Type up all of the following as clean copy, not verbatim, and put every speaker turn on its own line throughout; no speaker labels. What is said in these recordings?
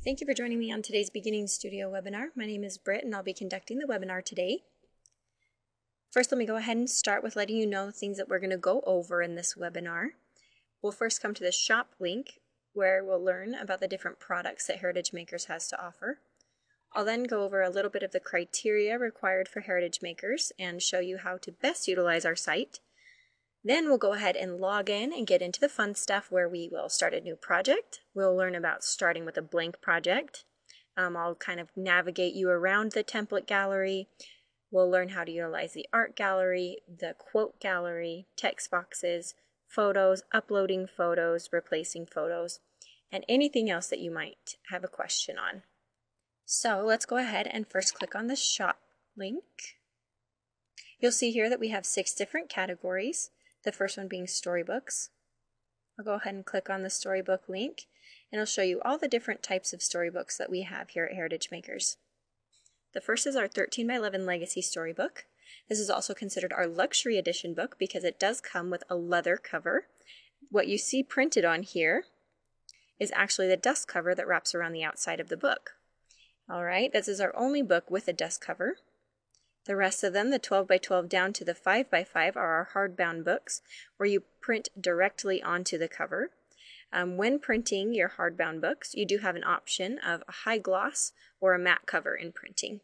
Thank you for joining me on today's Beginning Studio webinar. My name is Britt and I'll be conducting the webinar today. First, let me go ahead and start with letting you know the things that we're going to go over in this webinar. We'll first come to the shop link where we'll learn about the different products that Heritage Makers has to offer. I'll then go over a little bit of the criteria required for Heritage Makers and show you how to best utilize our site. Then we'll go ahead and log in and get into the fun stuff where we will start a new project. We'll learn about starting with a blank project. I'll kind of navigate you around the template gallery. We'll learn how to utilize the art gallery, the quote gallery, text boxes, photos, uploading photos, replacing photos, and anything else that you might have a question on. So let's go ahead and first click on the shop link. You'll see here that we have 6 different categories. The first one being storybooks. I'll go ahead and click on the storybook link and it'll show you all the different types of storybooks that we have here at Heritage Makers. The first is our 13 by 11 Legacy Storybook. This is also considered our luxury edition book because it does come with a leather cover. What you see printed on here is actually the dust cover that wraps around the outside of the book. Alright, this is our only book with a dust cover. The rest of them, the 12 by 12 down to the 5 by 5, are our hardbound books where you print directly onto the cover. When printing your hardbound books, you do have an option of a high gloss or a matte cover in printing.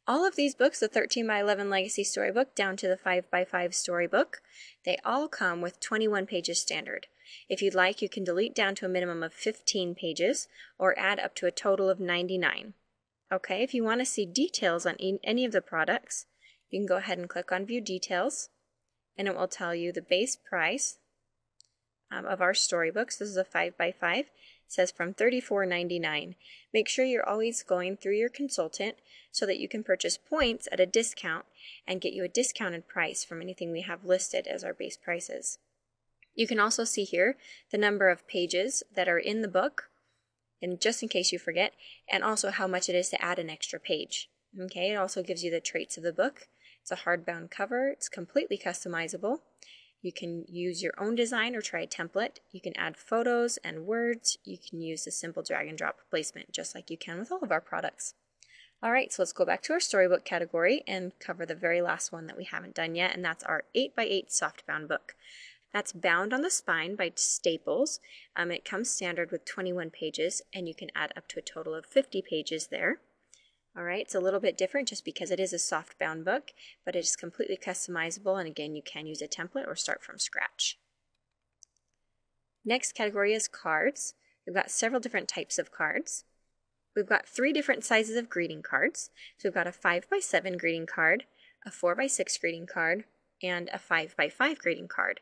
All of these books, the 13 by 11 Legacy Storybook down to the 5 by 5 Storybook, they all come with 21 pages standard. If you'd like, you can delete down to a minimum of 15 pages or add up to a total of 99. Okay, if you want to see details on any of the products, you can go ahead and click on View Details, and it will tell you the base price of our storybooks. This is a 5 by 5. It says from $34.99. Make sure you're always going through your consultant so that you can purchase points at a discount and get you a discounted price from anything we have listed as our base prices. You can also see here the number of pages that are in the book, and just in case you forget, and also how much it is to add an extra page. Okay, it also gives you the traits of the book. It's a hardbound cover. It's completely customizable. You can use your own design or try a template. You can add photos and words. You can use a simple drag and drop placement just like you can with all of our products. Alright, so let's go back to our storybook category and cover the very last one that we haven't done yet, and that's our 8 by 8 softbound book. That's bound on the spine by staples. It comes standard with 21 pages, and you can add up to a total of 50 pages there. Alright, it's a little bit different just because it is a soft bound book, but it is completely customizable, and again, you can use a template or start from scratch. Next category is cards. We've got several different types of cards. We've got 3 different sizes of greeting cards. So we've got a 5 by 7 greeting card, a 4 by 6 greeting card, and a 5 by 5 greeting card.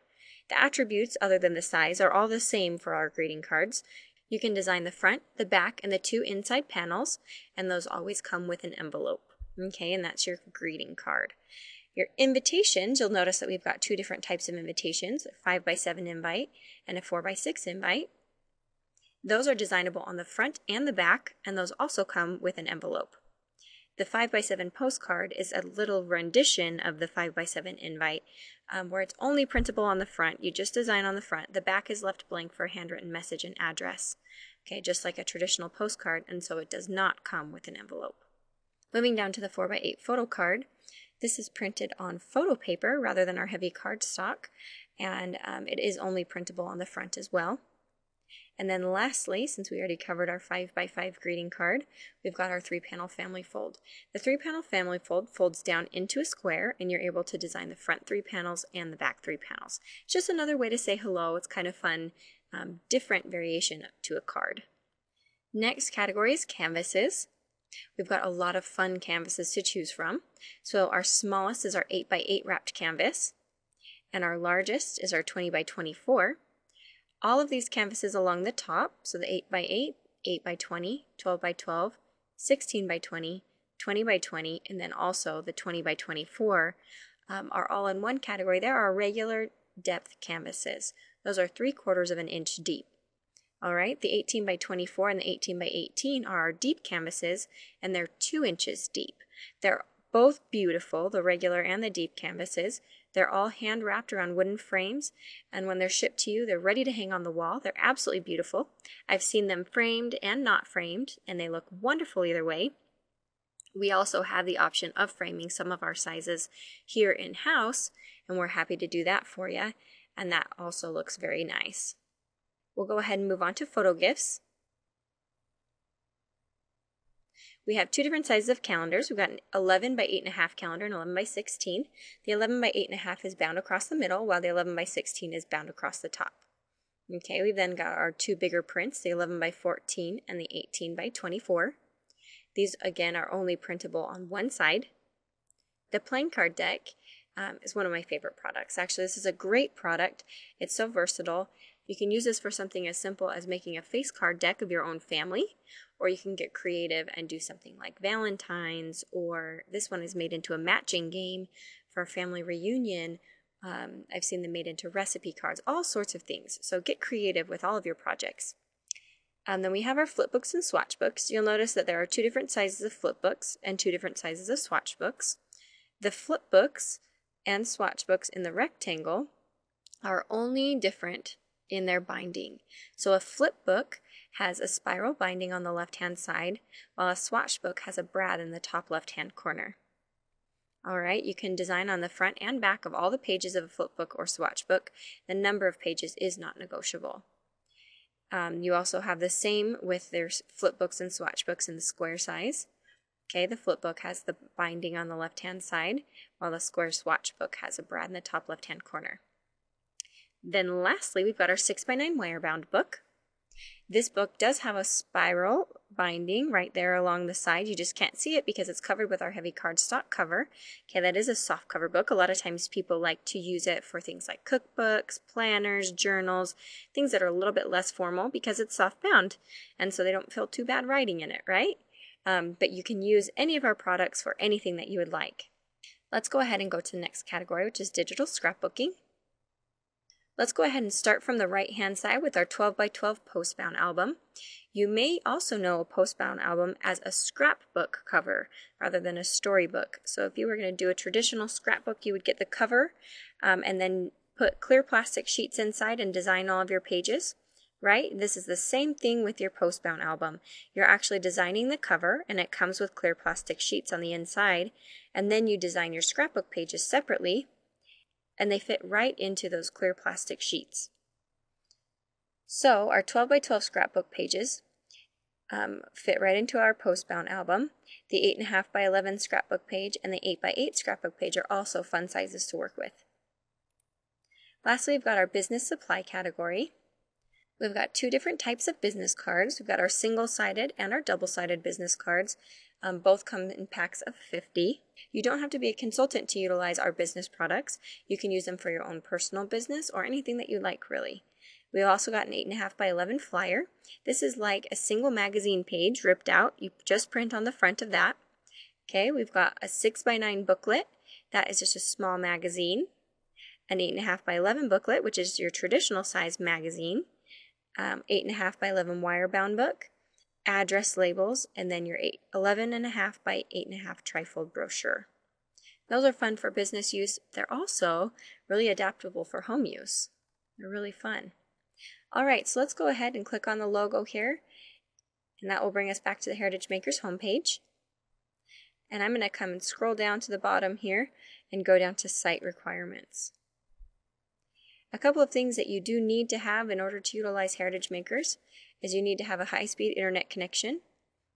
The attributes, other than the size, are all the same for our greeting cards. You can design the front, the back, and the 2 inside panels, and those always come with an envelope. Okay, and that's your greeting card. Your invitations, you'll notice that we've got 2 different types of invitations, a 5 by 7 invite and a 4 by 6 invite. Those are designable on the front and the back, and those also come with an envelope. The 5 by 7 postcard is a little rendition of the 5 by 7 invite, where it's only printable on the front. You just design on the front. The back is left blank for a handwritten message and address. Okay, just like a traditional postcard, and so it does not come with an envelope. Moving down to the 4 by 8 photo card. This is printed on photo paper rather than our heavy cardstock, and it is only printable on the front as well. And then lastly, since we already covered our 5 by 5 greeting card, we've got our 3-panel family fold. The 3-panel family fold folds down into a square, and you're able to design the front 3 panels and the back 3 panels. It's just another way to say hello. It's kind of fun, different variation to a card. Next category is canvases. We've got a lot of fun canvases to choose from. So our smallest is our 8 by 8 wrapped canvas, and our largest is our 20 by 24. All of these canvases along the top, so the 8 by 8, 8 by 20, 12 by 12, 16 by 20, 20 by 20, and then also the 20 by 24 are all in one category. There are regular depth canvases. Those are 3/4 of an inch deep. Alright, the 18 by 24 and the 18 by 18 are our deep canvases, and they're 2 inches deep. They're both beautiful, the regular and the deep canvases. They're all hand wrapped around wooden frames, and when they're shipped to you, they're ready to hang on the wall. They're absolutely beautiful. I've seen them framed and not framed, and they look wonderful either way. We also have the option of framing some of our sizes here in-house, and we're happy to do that for you, and that also looks very nice. We'll go ahead and move on to photo gifts. We have two different sizes of calendars. We've got an 11 by 8.5 calendar and 11 by 16. The 11 by 8.5 is bound across the middle, while the 11 by 16 is bound across the top. Okay, we then got our two bigger prints, the 11 by 14 and the 18 by 24. These, again, are only printable on one side. The playing card deck is one of my favorite products. Actually, this is a great product. It's so versatile. You can use this for something as simple as making a face card deck of your own family, or you can get creative and do something like Valentine's, or this one is made into a matching game for a family reunion. I've seen them made into recipe cards, all sorts of things. So get creative with all of your projects. Then we have our flip books and swatch books. You'll notice that there are two different sizes of flip books and two different sizes of swatch books. The flip books and swatch books in the rectangle are only different in their binding. So a flip book has a spiral binding on the left-hand side, while a swatch book has a brad in the top left-hand corner. All right, you can design on the front and back of all the pages of a flip book or swatch book. The number of pages is not negotiable. You also have the same with their flip books and swatch books in the square size. Okay, the flip book has the binding on the left-hand side, while the square swatch book has a brad in the top left-hand corner. Then lastly, we've got our 6x9 wire-bound book. This book does have a spiral binding right there along the side. You just can't see it because it's covered with our heavy cardstock cover. Okay, that is a soft cover book. A lot of times people like to use it for things like cookbooks, planners, journals, things that are a little bit less formal because it's soft bound, and so they don't feel too bad writing in it, right? But you can use any of our products for anything that you would like. Let's go ahead and go to the next category, which is digital scrapbooking. Let's go ahead and start from the right-hand side with our 12 by 12 post-bound album. You may also know a post-bound album as a scrapbook cover rather than a storybook. So if you were going to do a traditional scrapbook, you would get the cover and then put clear plastic sheets inside and design all of your pages, right? This is the same thing with your post-bound album. You're actually designing the cover, and it comes with clear plastic sheets on the inside, and then you design your scrapbook pages separately, and they fit right into those clear plastic sheets. So our 12 by 12 scrapbook pages fit right into our post-bound album. The 8.5 by 11 scrapbook page and the 8 by 8 scrapbook page are also fun sizes to work with. Lastly, we've got our business supply category. We've got two different types of business cards. We've got our single-sided and our double-sided business cards. Both come in packs of 50. You don't have to be a consultant to utilize our business products. You can use them for your own personal business or anything that you like, really. We've also got an 8.5 by 11 flyer. This is like a single magazine page ripped out. You just print on the front of that. Okay, we've got a 6 by 9 booklet. That is just a small magazine. An 8.5 by 11 booklet, which is your traditional size magazine. 8.5 by 11 wire-bound book. Address labels, and then your 11.5 by 8.5 trifold brochure. Those are fun for business use. They're also really adaptable for home use. They're really fun. All right, so let's go ahead and click on the logo here, and that will bring us back to the Heritage Makers homepage. And I'm going to come and scroll down to the bottom here and go down to site requirements. A couple of things that you do need to have in order to utilize Heritage Makers is you need to have a high-speed internet connection.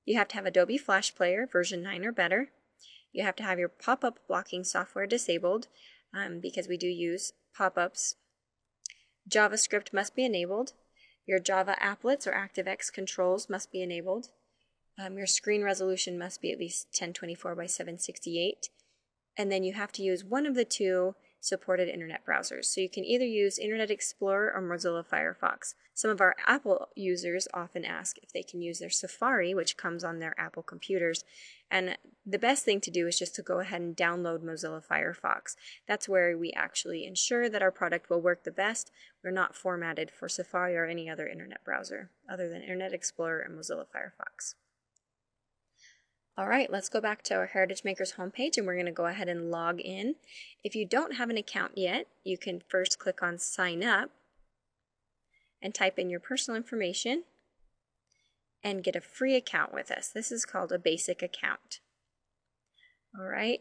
You have to have Adobe Flash Player version 9 or better. You have to have your pop-up blocking software disabled because we do use pop-ups. JavaScript must be enabled. Your Java applets or ActiveX controls must be enabled. Your screen resolution must be at least 1024 by 768. And then you have to use one of the two supported internet browsers. So you can either use Internet Explorer or Mozilla Firefox. Some of our Apple users often ask if they can use their Safari, which comes on their Apple computers. And the best thing to do is just to go ahead and download Mozilla Firefox. That's where we actually ensure that our product will work the best. We're not formatted for Safari or any other internet browser other than Internet Explorer and Mozilla Firefox. All right, let's go back to our Heritage Makers homepage and we're going to go ahead and log in. If you don't have an account yet, you can first click on Sign Up and type in your personal information and get a free account with us. This is called a basic account. All right.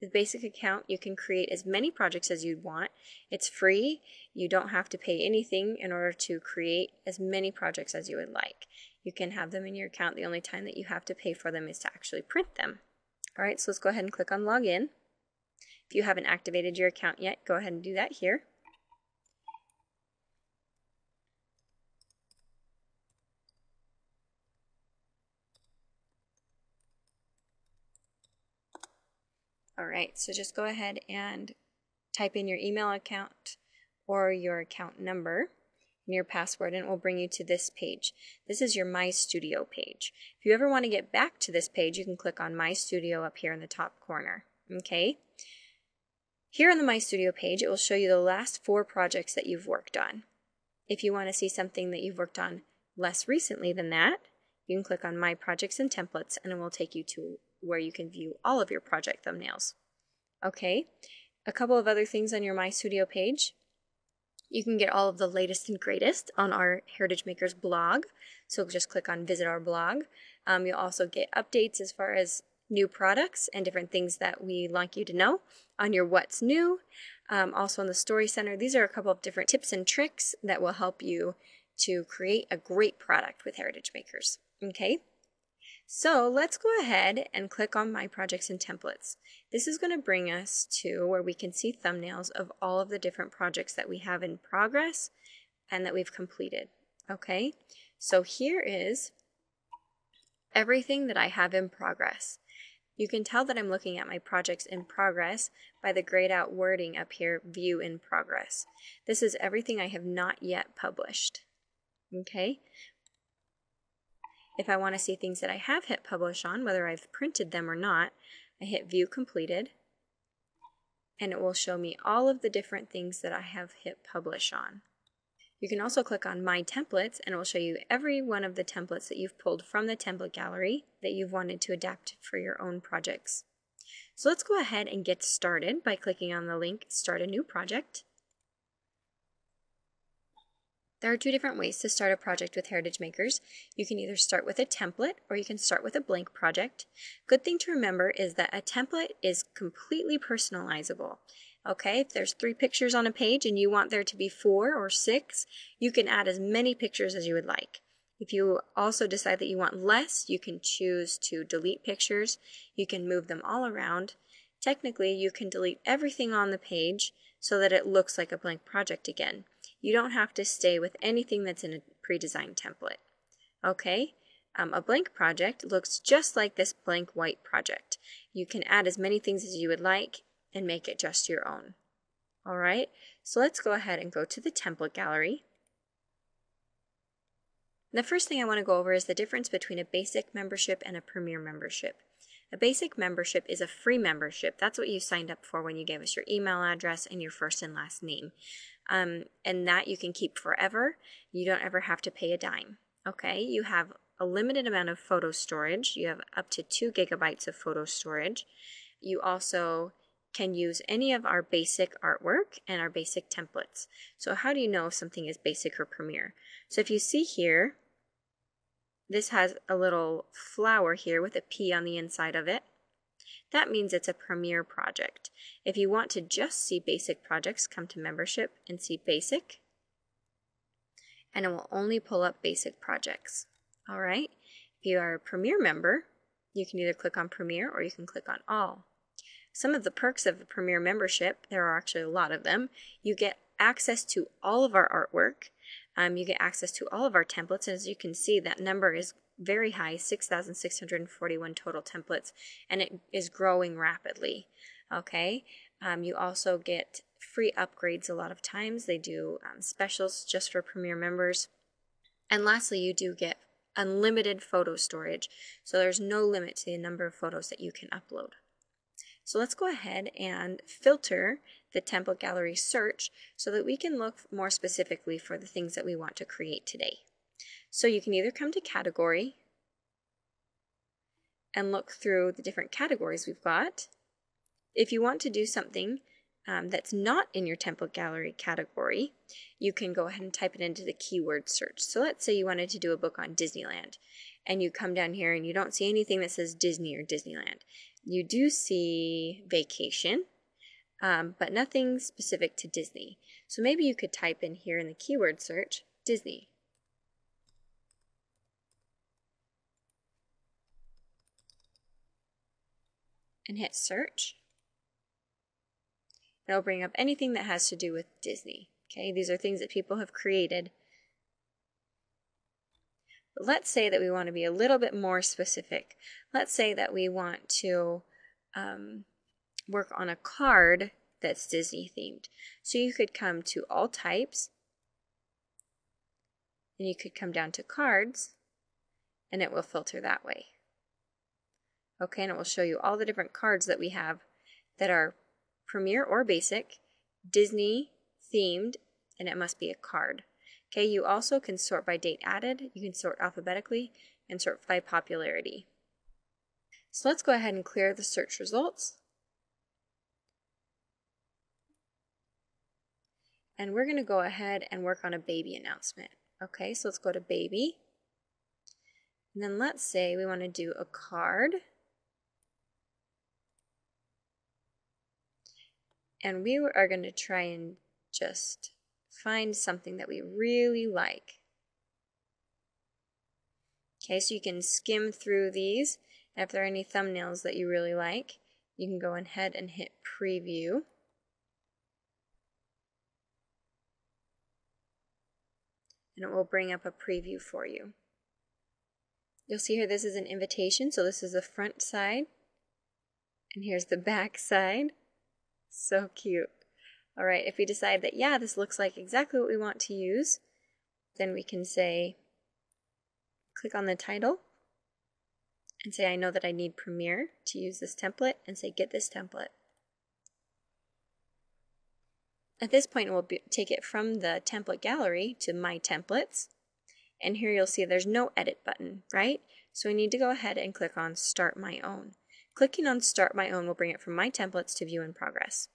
The basic account, you can create as many projects as you want. It's free. You don't have to pay anything in order to create as many projects as you would like. You can have them in your account. The only time that you have to pay for them is to actually print them. All right, so let's go ahead and click on Login. If you haven't activated your account yet, go ahead and do that here. All right, so just go ahead and type in your email account or your account number and your password, and it will bring you to this page. This is your My Studio page. If you ever want to get back to this page, you can click on My Studio up here in the top corner. Okay. Here on the My Studio page, it will show you the last 4 projects that you've worked on. If you want to see something that you've worked on less recently than that, you can click on My Projects and Templates, and it will take you to where you can view all of your project thumbnails. Okay. A couple of other things on your My Studio page. You can get all of the latest and greatest on our Heritage Makers blog. So just click on Visit Our Blog. You'll also get updates as far as new products and different things that we like you to know on your What's New. Also on the Story Center. These are a couple of different tips and tricks that will help you to create a great product with Heritage Makers. Okay. So let's go ahead and click on My Projects and Templates. This is going to bring us to where we can see thumbnails of all of the different projects that we have in progress and that we've completed. Okay, so here is everything that I have in progress. You can tell that I'm looking at my projects in progress by the grayed out wording up here, View in Progress. This is everything I have not yet published. Okay. If I want to see things that I have hit publish on, whether I've printed them or not, I hit View Completed, and it will show me all of the different things that I have hit publish on. You can also click on My Templates, and it will show you every one of the templates that you've pulled from the template gallery that you've wanted to adapt for your own projects. So let's go ahead and get started by clicking on the link Start a New Project. There are 2 different ways to start a project with Heritage Makers. You can either start with a template or you can start with a blank project. Good thing to remember is that a template is completely personalizable. Okay, if there's 3 pictures on a page and you want there to be 4 or 6, you can add as many pictures as you would like. If you also decide that you want less, you can choose to delete pictures. You can move them all around. Technically, you can delete everything on the page so that it looks like a blank project again. You don't have to stay with anything that's in a pre-designed template. Okay, a blank project looks just like this blank white project. You can add as many things as you would like and make it just your own. All right, so let's go ahead and go to the template gallery. The first thing I want to go over is the difference between a basic membership and a premier membership. A basic membership is a free membership. That's what you signed up for when you gave us your email address and your first and last name. And that you can keep forever. You don't ever have to pay a dime. Okay, you have a limited amount of photo storage. You have up to 2 gigabytes of photo storage. You also can use any of our basic artwork and our basic templates. So how do you know if something is basic or premier? So if you see here, this has a little flower here with a P on the inside of it. That means it's a premier project. If you want to just see basic projects, come to membership and see basic, and it will only pull up basic projects. All right. If you are a premier member, you can either click on premier or you can click on all. Some of the perks of the premier membership, there are actually a lot of them. You get access to all of our artwork. You get access to all of our templates, and as you can see, that number is very high, 6,641 total templates, and it is growing rapidly. Okay, you also get free upgrades a lot of times. They do specials just for premier members. And lastly, you do get unlimited photo storage, so there's no limit to the number of photos that you can upload. So let's go ahead and filter the template gallery search so that we can look more specifically for the things that we want to create today. So you can either come to category and look through the different categories we've got. If you want to do something that's not in your template gallery category, you can go ahead and type it into the keyword search. So let's say you wanted to do a book on Disneyland, and you come down here and you don't see anything that says Disney or Disneyland. You do see vacation, but nothing specific to Disney. So maybe you could type in here in the keyword search, Disney. And hit search. It'll bring up anything that has to do with Disney. Okay, these are things that people have created. But let's say that we want to be a little bit more specific. Let's say that we want to work on a card that's Disney themed. So you could come to all types, and you could come down to cards, and it will filter that way. Okay, and it will show you all the different cards that we have that are Premier or Basic, Disney themed, and it must be a card. Okay, you also can sort by date added, you can sort alphabetically, and sort by popularity. So let's go ahead and clear the search results. And we're going to go ahead and work on a baby announcement. Okay, so let's go to baby. And then let's say we want to do a card. And we are going to try and just find something that we really like. Okay, so you can skim through these. And if there are any thumbnails that you really like, you can go ahead and hit preview. And it will bring up a preview for you. You'll see here this is an invitation, so this is the front side. And here's the back side. So cute. All right, if we decide that, yeah, this looks like exactly what we want to use, then we can say, click on the title and say, I know that I need Premiere to use this template, and say, get this template. At this point, we'll take it from the template gallery to My Templates. And here you'll see there's no edit button, right? So we need to go ahead and click on Start My Own. Clicking on Start My Own will bring it from My Templates to View in Progress.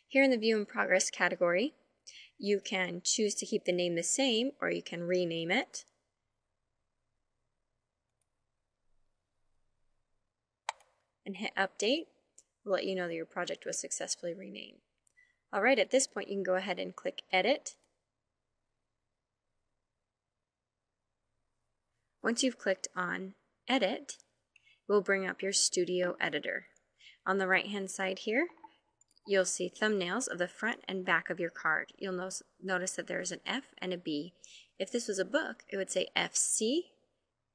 Here in the View in Progress category, you can choose to keep the name the same, or you can rename it. And hit Update. We'll let you know that your project was successfully renamed. Alright, at this point you can go ahead and click Edit. Once you've clicked on Edit, it will bring up your Studio Editor. On the right hand side here, you'll see thumbnails of the front and back of your card. You'll notice that there's an F and a B. If this was a book, it would say FC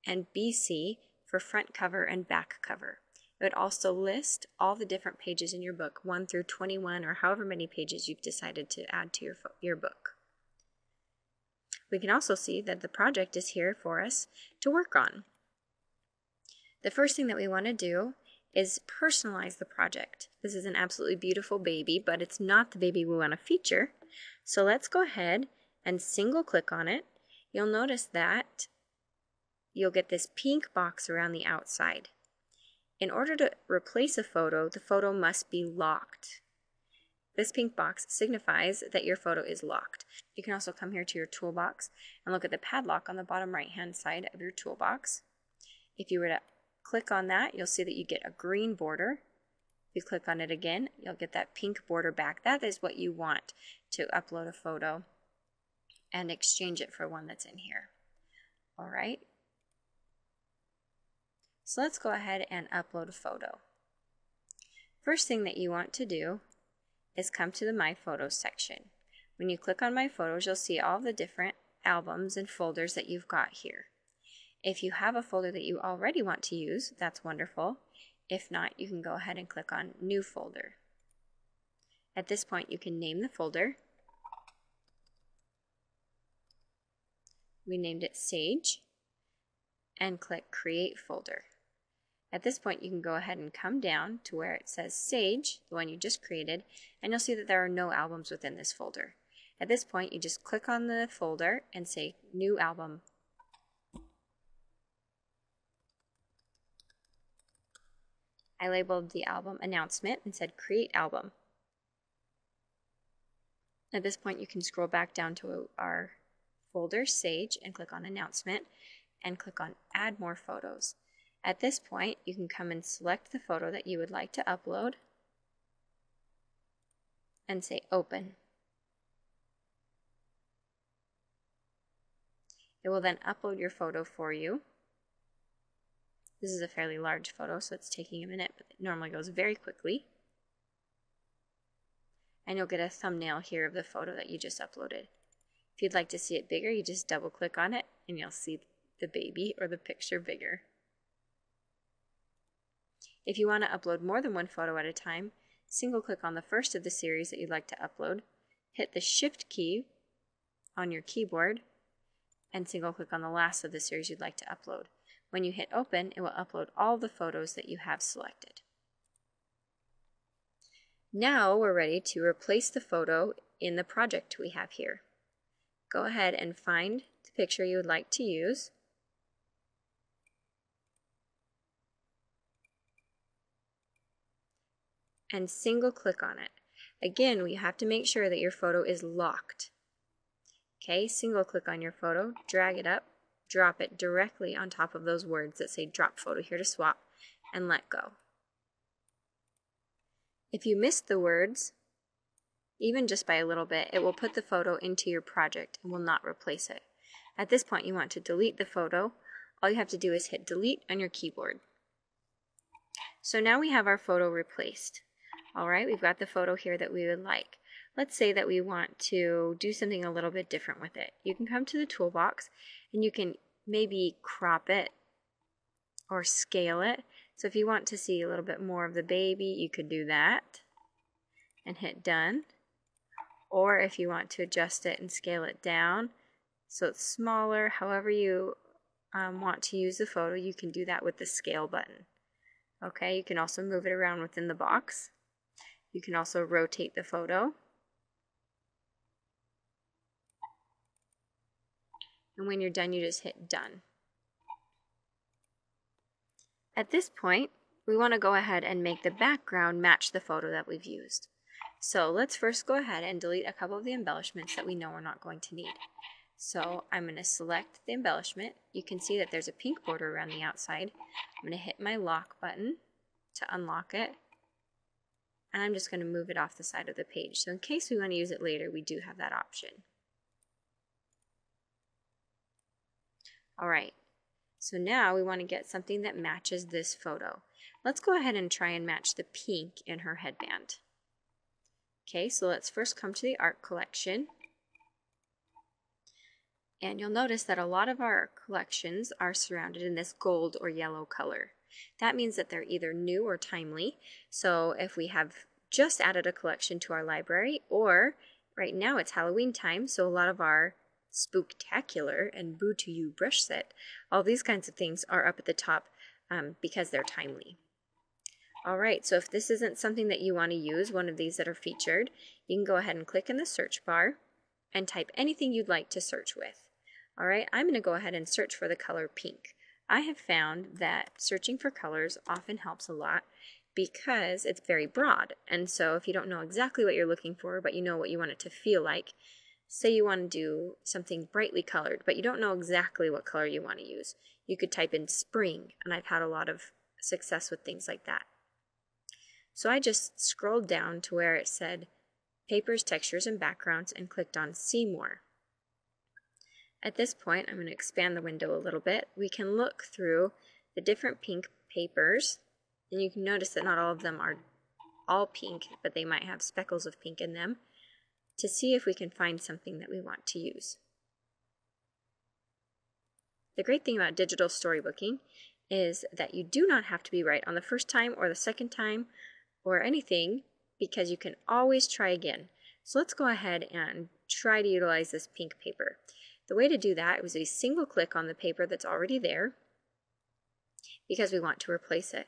and BC for front cover and back cover. It would also list all the different pages in your book, 1 through 21, or however many pages you've decided to add to your book. We can also see that the project is here for us to work on. The first thing that we want to do is personalize the project. This is an absolutely beautiful baby, but it's not the baby we want to feature. So let's go ahead and single click on it. You'll notice that you'll get this pink box around the outside. In order to replace a photo, the photo must be locked. This pink box signifies that your photo is locked. You can also come here to your toolbox and look at the padlock on the bottom right hand side of your toolbox. If you were to click on that, you'll see that you get a green border. If you click on it again, you'll get that pink border back. That is what you want to upload a photo and exchange it for one that's in here. All right. So let's go ahead and upload a photo. First thing that you want to do is come to the My Photos section. When you click on My Photos, you'll see all the different albums and folders that you've got here. If you have a folder that you already want to use, that's wonderful. If not, you can go ahead and click on New Folder. At this point, you can name the folder. We named it Sage, and click Create Folder. At this point, you can go ahead and come down to where it says Sage, the one you just created, and you'll see that there are no albums within this folder. At this point, you just click on the folder and say New Album. I labeled the album Announcement and said Create Album. At this point, you can scroll back down to our folder, Sage, and click on Announcement and click on Add More Photos. At this point, you can come and select the photo that you would like to upload and say Open. It will then upload your photo for you. This is a fairly large photo, so it's taking a minute, but it normally goes very quickly. And you'll get a thumbnail here of the photo that you just uploaded. If you'd like to see it bigger, you just double click on it and you'll see the baby or the picture bigger. If you want to upload more than one photo at a time, single click on the first of the series that you'd like to upload, hit the Shift key on your keyboard, and single click on the last of the series you'd like to upload. When you hit Open, it will upload all the photos that you have selected. Now we're ready to replace the photo in the project we have here. Go ahead and find the picture you would like to use. And single click on it. Again, we have to make sure that your photo is locked. Okay, single click on your photo, drag it up, drop it directly on top of those words that say drop photo here to swap, and let go. If you missed the words, even just by a little bit, it will put the photo into your project and will not replace it. At this point, you want to delete the photo. All you have to do is hit delete on your keyboard. So now we have our photo replaced. All right, we've got the photo here that we would like. Let's say that we want to do something a little bit different with it. You can come to the toolbox and you can maybe crop it or scale it. So if you want to see a little bit more of the baby, you could do that and hit done. Or if you want to adjust it and scale it down so it's smaller, however you want to use the photo, you can do that with the scale button. Okay, you can also move it around within the box. You can also rotate the photo. And when you're done, you just hit done. At this point, we want to go ahead and make the background match the photo that we've used. So let's first go ahead and delete a couple of the embellishments that we know we're not going to need. So I'm going to select the embellishment. You can see that there's a pink border around the outside. I'm going to hit my lock button to unlock it. And I'm just going to move it off the side of the page. So in case we want to use it later, we do have that option. All right, so now we want to get something that matches this photo. Let's go ahead and try and match the pink in her headband. Okay, so let's first come to the art collection. And you'll notice that a lot of our collections are surrounded in this gold or yellow color. That means that they're either new or timely. So if we have just added a collection to our library, or right now it's Halloween time, so a lot of our Spooktacular and Boo to You brush set, all these kinds of things are up at the top because they're timely. Alright, so if this isn't something that you want to use, one of these that are featured, you can go ahead and click in the search bar and type anything you'd like to search with. Alright, I'm going to go ahead and search for the color pink. I have found that searching for colors often helps a lot because it's very broad, and so if you don't know exactly what you're looking for, but you know what you want it to feel like, say you want to do something brightly colored, but you don't know exactly what color you want to use, you could type in spring, and I've had a lot of success with things like that. So I just scrolled down to where it said Papers, Textures, and Backgrounds and clicked on See More. At this point, I'm going to expand the window a little bit. We can look through the different pink papers, and you can notice that not all of them are all pink, but they might have speckles of pink in them, to see if we can find something that we want to use. The great thing about digital storybooking is that you do not have to be right on the first time or the second time or anything, because you can always try again. So let's go ahead and try to utilize this pink paper. The way to do that was a single click on the paper that's already there because we want to replace it.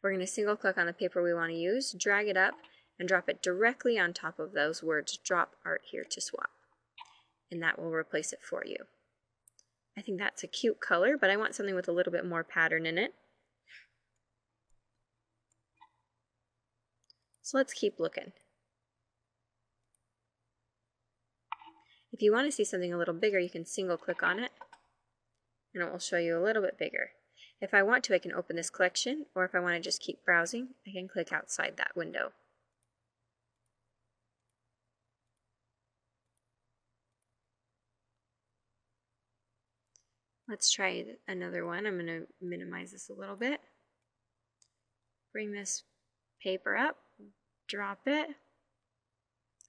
We're going to single click on the paper we want to use, drag it up, and drop it directly on top of those words, drop art here to swap. And that will replace it for you. I think that's a cute color, but I want something with a little bit more pattern in it. So let's keep looking. If you want to see something a little bigger, you can single click on it and it will show you a little bit bigger. If I want to, I can open this collection, or if I want to just keep browsing, I can click outside that window. Let's try another one. I'm going to minimize this a little bit. Bring this paper up, drop it.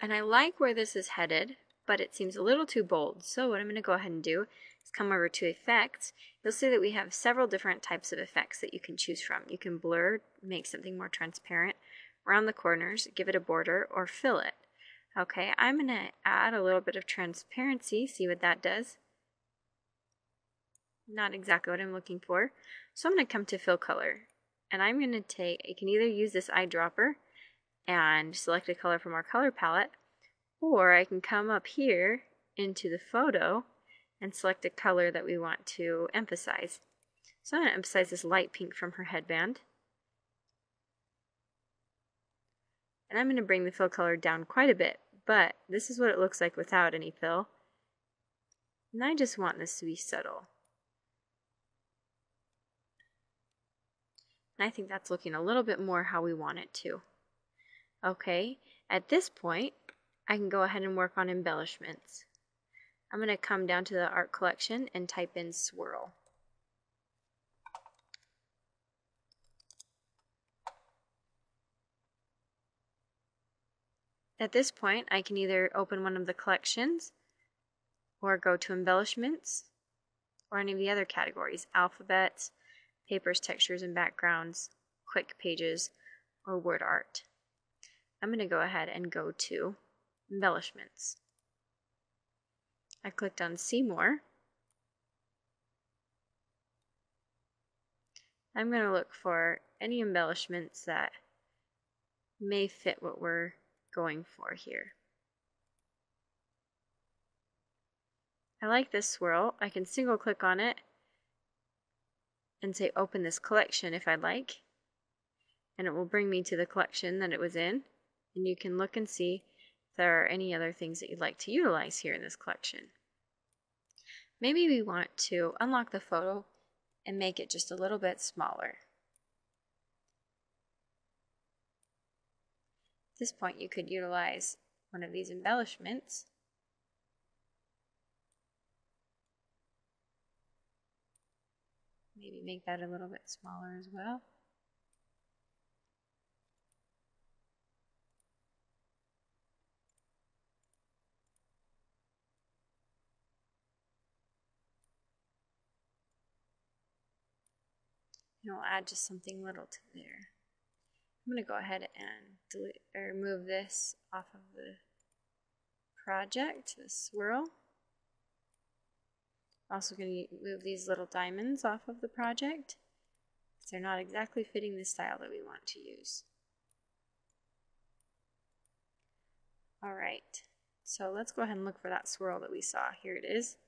And I like where this is headed, but it seems a little too bold. So what I'm going to go ahead and do is come over to Effects. You'll see that we have several different types of effects that you can choose from. You can blur, make something more transparent, round the corners, give it a border, or fill it. Okay, I'm going to add a little bit of transparency, see what that does. Not exactly what I'm looking for. So I'm going to come to Fill Color, and I'm going to take, I can either use this eyedropper and select a color from our color palette, or I can come up here into the photo and select a color that we want to emphasize. So I'm going to emphasize this light pink from her headband. And I'm going to bring the fill color down quite a bit, but this is what it looks like without any fill. And I just want this to be subtle. And I think that's looking a little bit more how we want it to. Okay, at this point, I can go ahead and work on embellishments. I'm going to come down to the art collection and type in swirl. At this point, I can either open one of the collections or go to embellishments or any of the other categories, alphabets, papers, textures, and backgrounds, quick pages, or word art. I'm going to go ahead and go to embellishments. I clicked on See More. I'm going to look for any embellishments that may fit what we're going for here. I like this swirl. I can single click on it and say open this collection if I'd like, and it will bring me to the collection that it was in, and you can look and see if there are any other things that you'd like to utilize here in this collection. Maybe we want to unlock the photo and make it just a little bit smaller. At this point, you could utilize one of these embellishments. Maybe make that a little bit smaller as well. And we'll add just something little to there. I'm going to go ahead and delete or remove this off of the project, this swirl. I'm also going to move these little diamonds off of the project because they're not exactly fitting the style that we want to use. Alright, so let's go ahead and look for that swirl that we saw. Here it is.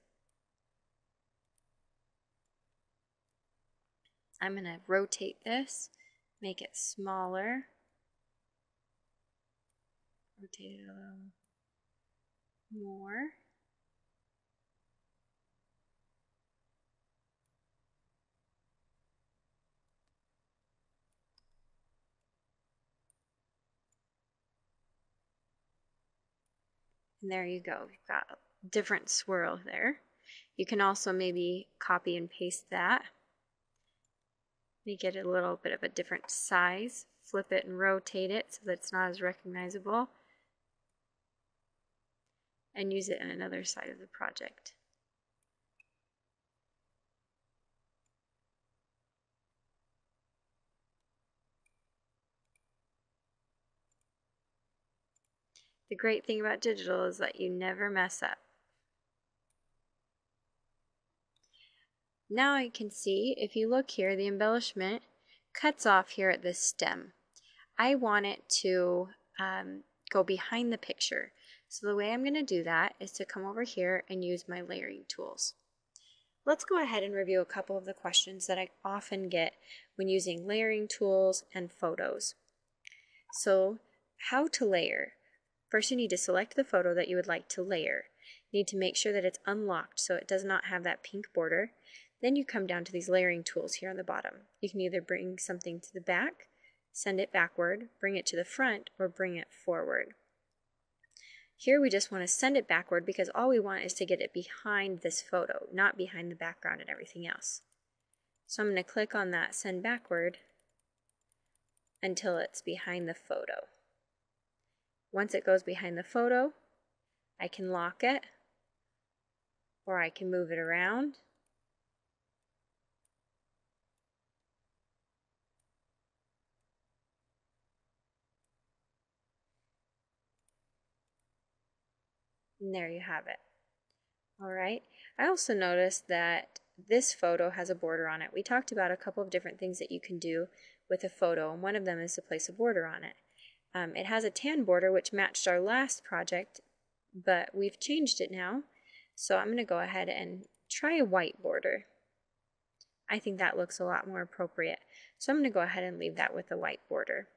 I'm going to rotate this, make it smaller, rotate it a little more. And there you go. We've got a different swirl there. You can also maybe copy and paste that. Make it a little bit of a different size. Flip it and rotate it so that it's not as recognizable. And use it on another side of the project. The great thing about digital is that you never mess up. Now I can see, if you look here, the embellishment cuts off here at this stem. I want it to go behind the picture. So the way I'm going to do that is to come over here and use my layering tools. Let's go ahead and review a couple of the questions that I often get when using layering tools and photos. So how to layer. First, you need to select the photo that you would like to layer. You need to make sure that it's unlocked so it does not have that pink border. Then you come down to these layering tools here on the bottom. You can either bring something to the back, send it backward, bring it to the front, or bring it forward. Here we just want to send it backward because all we want is to get it behind this photo, not behind the background and everything else. So I'm going to click on that send backward until it's behind the photo. Once it goes behind the photo, I can lock it, or I can move it around. And there you have it. All right. I also noticed that this photo has a border on it. We talked about a couple of different things that you can do with a photo, and one of them is to place a border on it. It has a tan border, which matched our last project, but we've changed it now. So I'm going to go ahead and try a white border. I think that looks a lot more appropriate. So I'm going to go ahead and leave that with a white border.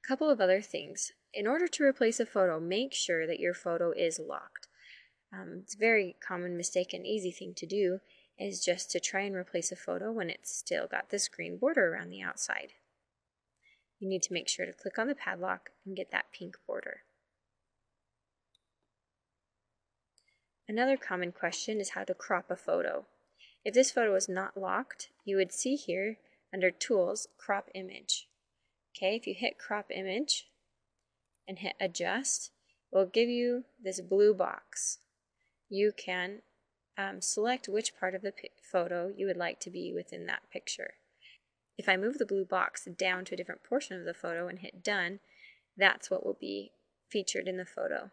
A couple of other things. In order to replace a photo, make sure that your photo is locked. It's a very common mistake and easy thing to do is just to try and replace a photo when it's still got this green border around the outside. You need to make sure to click on the padlock and get that pink border. Another common question is how to crop a photo. If this photo is not locked, you would see here under Tools, Crop Image. Okay, if you hit Crop Image and hit Adjust, it will give you this blue box. You can select which part of the photo you would like to be within that picture. If I move the blue box down to a different portion of the photo and hit Done, that's what will be featured in the photo.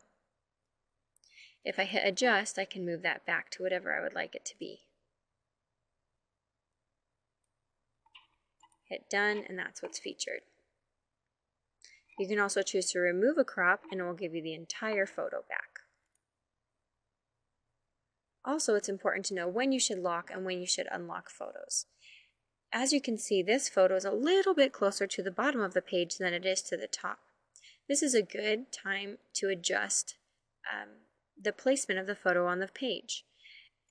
If I hit Adjust, I can move that back to whatever I would like it to be. Hit Done, and that's what's featured. You can also choose to remove a crop, and it will give you the entire photo back. Also, it's important to know when you should lock and when you should unlock photos. As you can see, this photo is a little bit closer to the bottom of the page than it is to the top. This is a good time to adjust the placement of the photo on the page.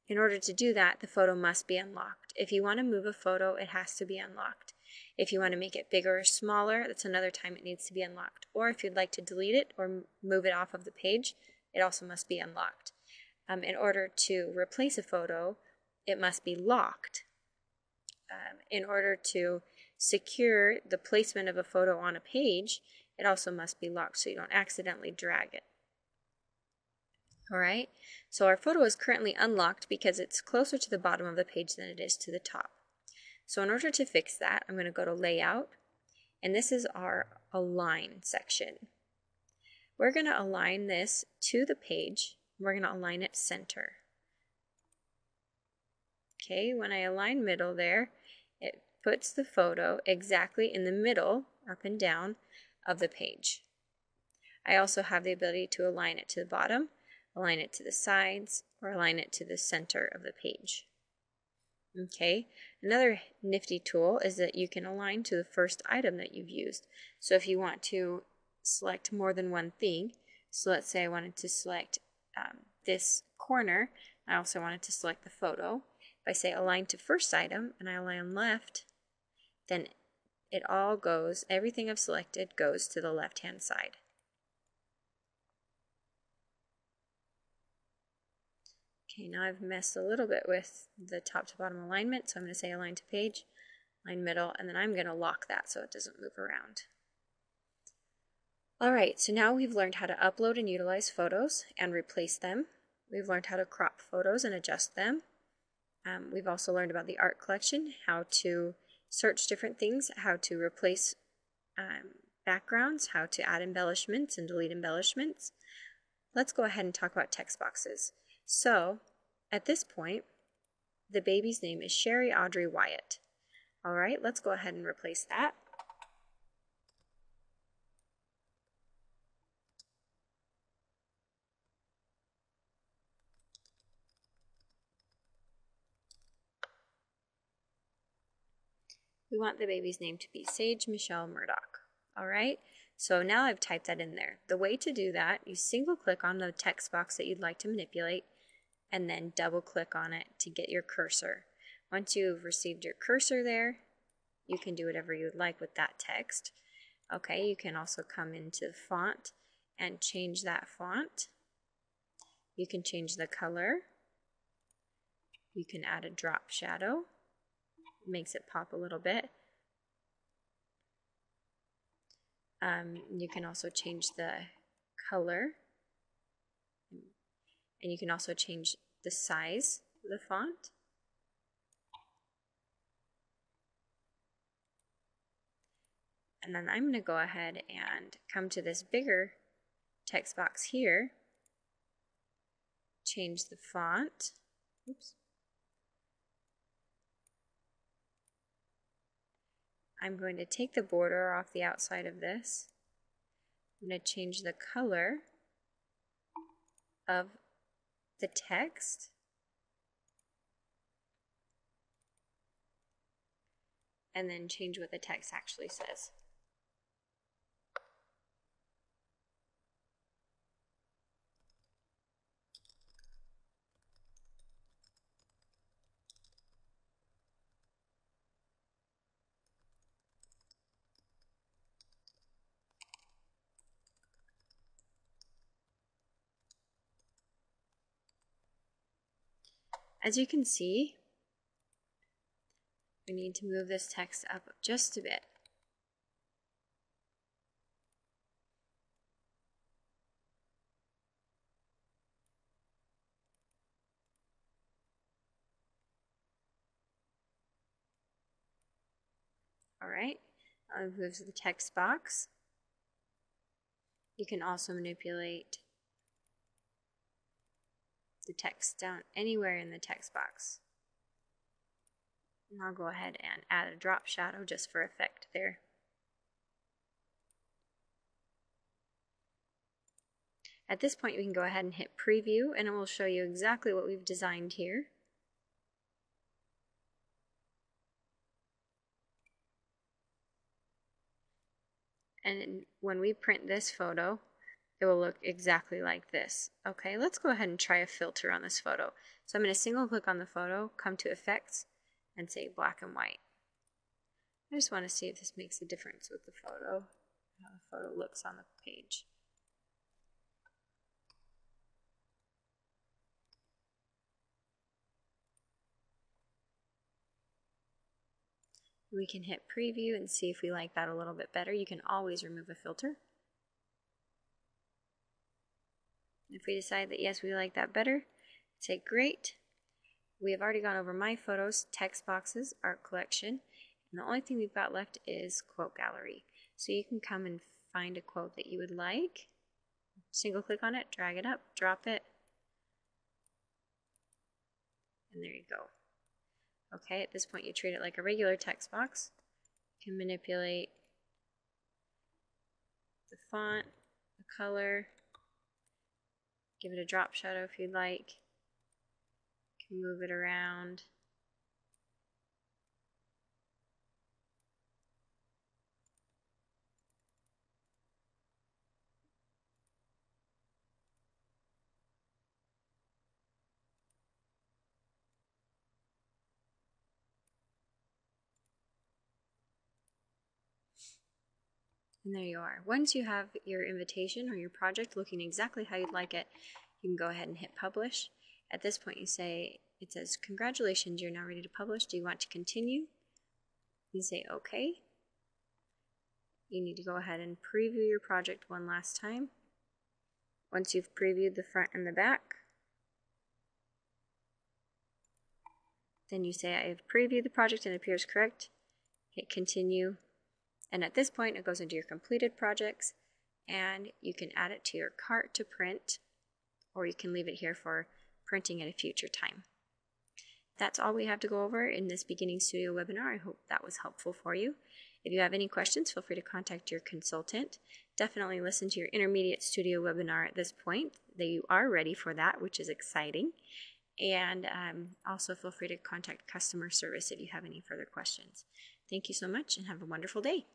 In order to do that, the photo must be unlocked. If you want to move a photo, it has to be unlocked. If you want to make it bigger or smaller, that's another time it needs to be unlocked. Or if you'd like to delete it or move it off of the page, it also must be unlocked. In order to replace a photo, it must be locked. In order to secure the placement of a photo on a page, it also must be locked so you don't accidentally drag it. Alright, so our photo is currently unlocked because it's closer to the bottom of the page than it is to the top. So in order to fix that, I'm going to go to Layout, and this is our Align section. We're going to align this to the page. We're going to align it center. Okay, when I align middle there, it puts the photo exactly in the middle, up and down, of the page. I also have the ability to align it to the bottom, align it to the sides, or align it to the center of the page. Okay, another nifty tool is that you can align to the first item that you've used. So if you want to select more than one thing, so let's say I wanted to select this corner, I also wanted to select the photo. If I say align to first item and I align left, then it all goes, everything I've selected goes to the left hand side. Okay, now I've messed a little bit with the top to bottom alignment, so I'm going to say align to page, align middle, and then I'm going to lock that so it doesn't move around. Alright, so now we've learned how to upload and utilize photos and replace them. We've learned how to crop photos and adjust them. We've also learned about the art collection, how to search different things, how to replace backgrounds, how to add embellishments and delete embellishments. Let's go ahead and talk about text boxes. So, at this point, the baby's name is Sherry Audrey Wyatt. Alright, let's go ahead and replace that. We want the baby's name to be Sage Michelle Murdoch. Alright, So now I've typed that in there. The way to do that, you single click on the text box that you'd like to manipulate and then double click on it to get your cursor. Once you've received your cursor there, you can do whatever you would like with that text. Okay, you can also come into the font and change that font. You can change the color. You can add a drop shadow. It makes it pop a little bit. You can also change the color. And you can also change the size of the font. And then I'm going to go ahead and come to this bigger text box here, change the font. Oops. I'm going to take the border off the outside of this. I'm going to change the color of the text. And then change what the text actually says. As you can see, we need to move this text up just a bit. All right, I'll move the text box. You can also manipulate the text down anywhere in the text box. And I'll go ahead and add a drop shadow just for effect there. At this point, you can go ahead and hit preview, and it will show you exactly what we've designed here. And when we print this photo, it will look exactly like this. Okay, let's go ahead and try a filter on this photo. So I'm going to single click on the photo, come to Effects, and say black and white. I just want to see if this makes a difference with the photo, how the photo looks on the page. We can hit preview and see if we like that a little bit better. You can always remove a filter. If we decide that yes, we like that better, say great. We have already gone over My Photos, Text Boxes, Art Collection, and the only thing we've got left is Quote Gallery. So you can come and find a quote that you would like, single click on it, drag it up, drop it, and there you go. Okay, at this point you treat it like a regular text box. You can manipulate the font, the color, give it a drop shadow if you'd like. You can move it around. And there you are. Once you have your invitation or your project looking exactly how you'd like it, you can go ahead and hit publish. At this point you say, it says, congratulations, you're now ready to publish. Do you want to continue? You say okay. You need to go ahead and preview your project one last time. Once you've previewed the front and the back, then you say I have previewed the project and it appears correct. Hit continue. And at this point, it goes into your completed projects, and you can add it to your cart to print, or you can leave it here for printing at a future time. That's all we have to go over in this Beginning Studio webinar. I hope that was helpful for you. If you have any questions, feel free to contact your consultant. Definitely listen to your Intermediate Studio webinar at this point, that you are ready for that, which is exciting. And also feel free to contact customer service if you have any further questions. Thank you so much and have a wonderful day.